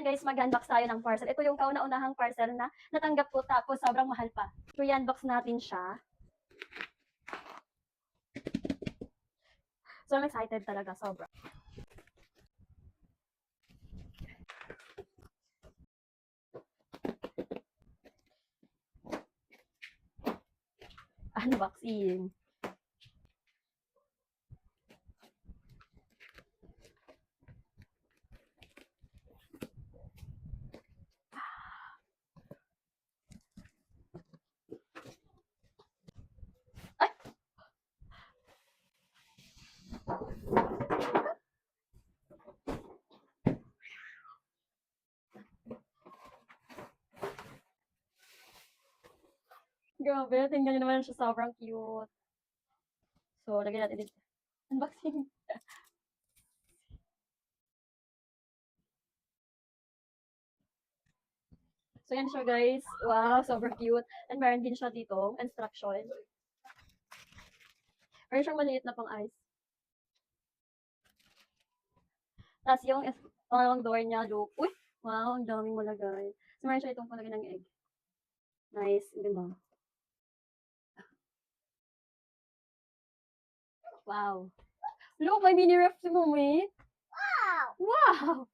ayan guys, mag-unbox tayo ng parcel. Ito yung kauna-unahang parcel na natanggap ko tapos sobrang mahal pa. So, i-unbox natin siya. So, I'm excited talaga, sobra. Unboxing. Ay! Grabe, tingnan nyo naman siya, sobrang cute. So, lagyan natin dito. Unboxing. So, yan siya guys. Wow, sobrang cute. And meron din siya dito, instruction. Meron siyang maliit na pang ice. Tapos yung pangalawang door niya, look. Uy! Wow, ang daming malagay. So, meron siya itong palagay ng egg. Nice. Ang ganda. Wow. Look, may mini ref si Mumi. Wow! Wow!